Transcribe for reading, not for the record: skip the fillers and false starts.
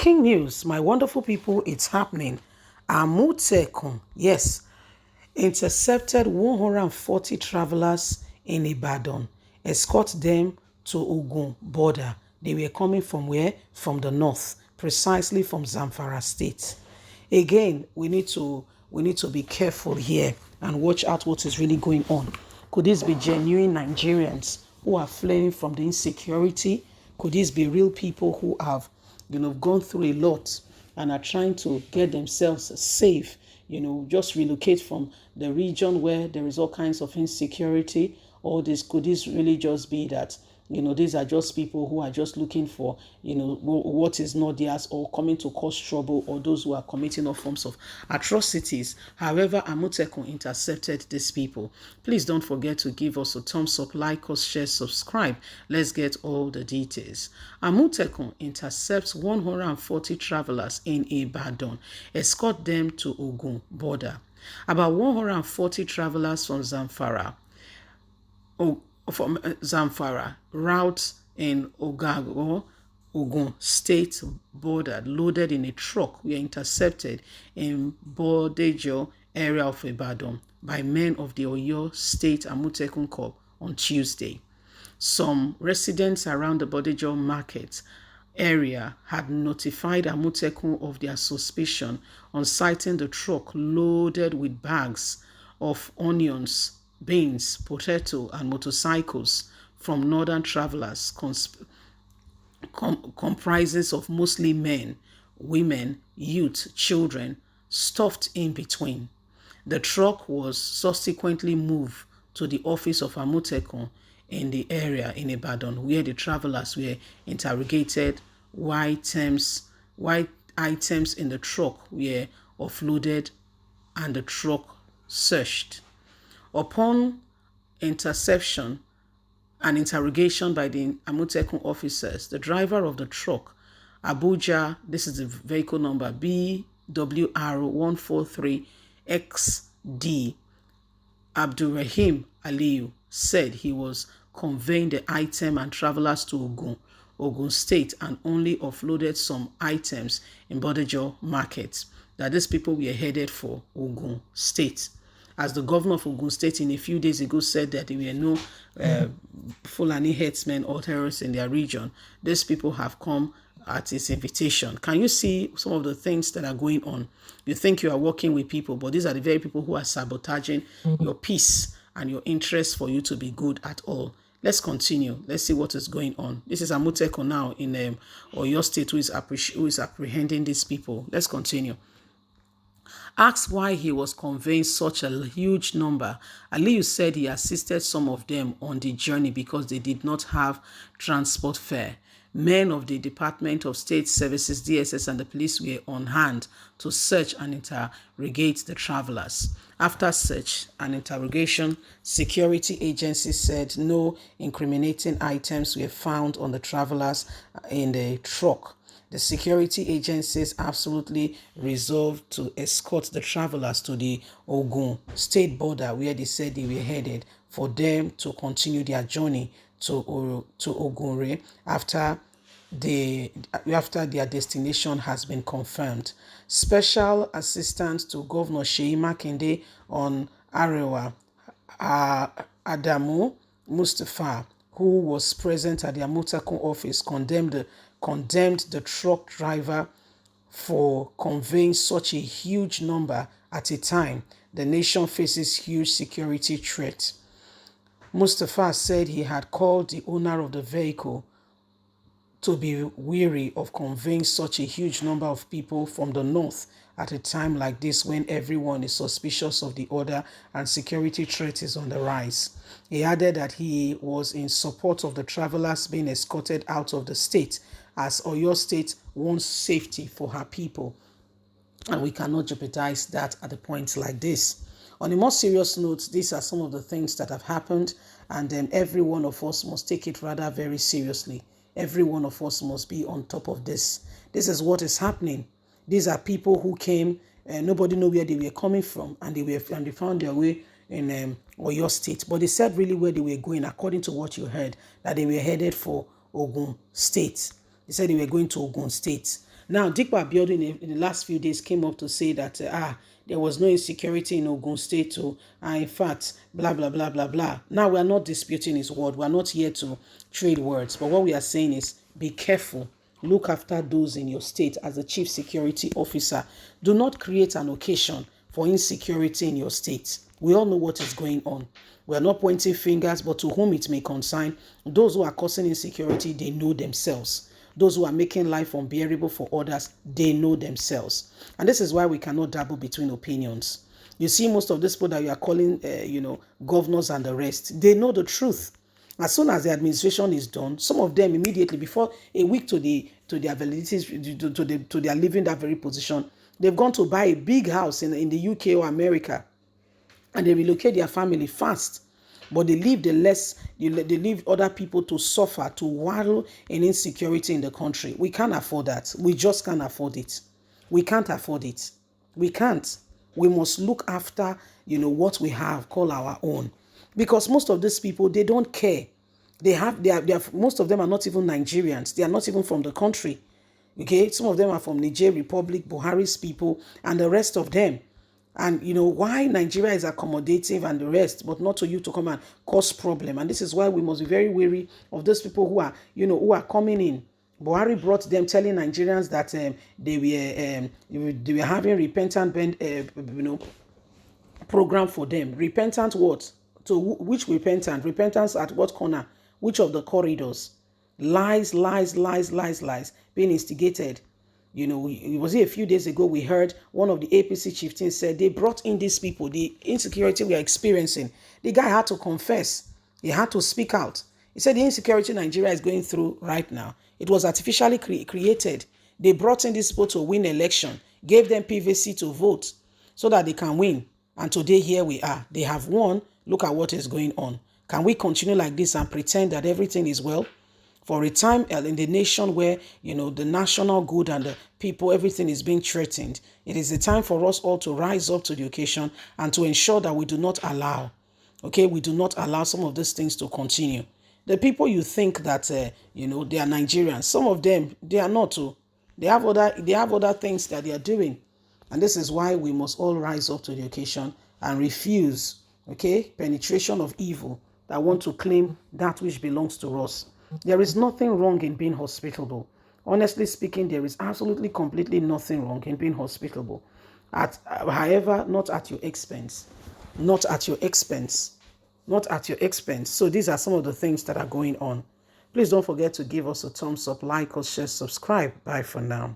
Breaking news, my wonderful people, it's happening. Amotekun, yes, intercepted 140 travelers in Ibadan, escort them to Ogun border. They were coming from where? From the north, precisely from Zamfara state. Again, we need to be careful here and watch out what is really going on. Could this be genuine Nigerians who are fleeing from the insecurity? Could these be real people who have, gone through a lot and are trying to get themselves safe, just relocate from the region where there is all kinds of insecurity? Or could this really just be that, these are just people who are just looking for, what is not theirs, or coming to cause trouble, or those who are committing all forms of atrocities? However, Amotekun intercepted these people. Please don't forget to give us a thumbs up, like us, share, subscribe. Let's get all the details. Amotekun intercepts 140 travelers in Ibadan, escort them to Ogun border. About 140 travelers from Zamfara route in Ogun State border, loaded in a truck, were intercepted in Bodejo area of Ibadan by men of the Oyo State Amotekun Corps on Tuesday. Some residents around the Bodejo market area had notified Amotekun of their suspicion on sighting the truck loaded with bags of onions, beans, potato, and motorcycles from northern travelers, comprises of mostly men, women, youth, children, stuffed in between. The truck was subsequently moved to the office of Amotekun in the area in Ibadan, where the travelers were interrogated, while items in the truck were offloaded and the truck searched. Upon interception and interrogation by the Amotekun officers, the driver of the truck, Abuja, this is the vehicle number BWR143XD, Abdulrahim Aliyu, said he was conveying the item and travelers to Ogun State, and only offloaded some items in Bodejo Market, that these people were headed for Ogun State. As the governor of Ogun State in a few days ago said that there were no Fulani herdsmen or terrorists in their region, these people have come at his invitation. Can you see some of the things that are going on? You think you are working with people, but these are the very people who are sabotaging your peace and your interest for you to be good at all. Let's continue. Let's see what is going on. This is Amotekun now in Oyo State who is apprehending these people. Let's continue. Asked why he was conveying such a huge number, Aliyu said he assisted some of them on the journey because they did not have transport fare. Men of the Department of State Services, DSS, and the police were on hand to search and interrogate the travelers. After search and interrogation, security agencies said no incriminating items were found on the travelers in the truck. The security agencies absolutely resolved to escort the travelers to the Ogun State border, where they said they were headed, for them to continue their journey to Ogunre after their destination has been confirmed. Special Assistant to Governor Seyi Makinde on Arewa, Adamu Mustafa, who was present at the Amotekun office, condemned the truck driver for conveying such a huge number at a time the nation faces huge security threat. Mustafa said he had called the owner of the vehicle to be wary of conveying such a huge number of people from the north at a time like this, when everyone is suspicious of the order and security threat is on the rise. He added that he was in support of the travelers being escorted out of the state, as Oyo State wants safety for her people, and we cannot jeopardize that at a point like this. On a more serious note, these are some of the things that have happened, and every one of us must take it rather very seriously. Every one of us must be on top of this. This is what is happening. These are people who came, nobody knew where they were coming from, and they found their way in Oyo State. But they said really where they were going, according to what you heard, that they were headed for Ogun State. They said they were going to Ogun State. Now, Dikwa Abiodun in the last few days came up to say that there was no insecurity in Ogun State, in fact, blah, blah, blah, blah, blah. Now, we are not disputing his word. We are not here to trade words. But what we are saying is, be careful. Look after those in your state as a chief security officer. Do not create an occasion for insecurity in your state. We all know what is going on. We are not pointing fingers, but to whom it may concern, those who are causing insecurity, they know themselves. Those who are making life unbearable for others, they know themselves. And this is why we cannot dabble between opinions. You see, most of these people that you are calling, governors and the rest, they know the truth. As soon as the administration is done, some of them immediately, before a week to their validity, to their leaving that very position, they've gone to buy a big house in the UK or America, and they relocate their family fast. But they leave they leave other people to suffer, to wallow in insecurity in the country. We can't afford that. We just can't afford it. We can't afford it. We can't. We must look after, what we have, call our own. Because most of these people, they don't care. Most of them are not even Nigerians. They are not even from the country. Okay, some of them are from Niger Republic, Buhari's people, and the rest of them. And why Nigeria is accommodative and the rest, but not to you to come and cause problem. And this is why we must be very wary of those people who are, who are coming in. Buhari brought them telling Nigerians that they were having repentant program for them. Repentant what? To which repentant? Repentance at what corner? Which of the corridors? Lies, lies, lies, lies, lies being instigated. It was a few days ago we heard one of the APC chieftains said they brought in these people, the insecurity we are experiencing. The guy had to confess. He had to speak out. He said the insecurity Nigeria is going through right now, it was artificially created. They brought in these people to win election, gave them PVC to vote so that they can win. And today here we are. They have won. Look at what is going on. Can we continue like this and pretend that everything is well? For a time in the nation where, the national good and the people, everything is being threatened, it is a time for us all to rise up to the occasion and to ensure that we do not allow, we do not allow some of these things to continue. The people you think that, they are Nigerians, some of them, they are not too. They have other things that they are doing. And this is why we must all rise up to the occasion and refuse, penetration of evil that want to claim that which belongs to us. There is nothing wrong in being hospitable. Honestly speaking, there is absolutely, completely nothing wrong in being hospitable. However, not at your expense. Not at your expense. Not at your expense. So these are some of the things that are going on. Please don't forget to give us a thumbs up, like us, share, subscribe. Bye for now.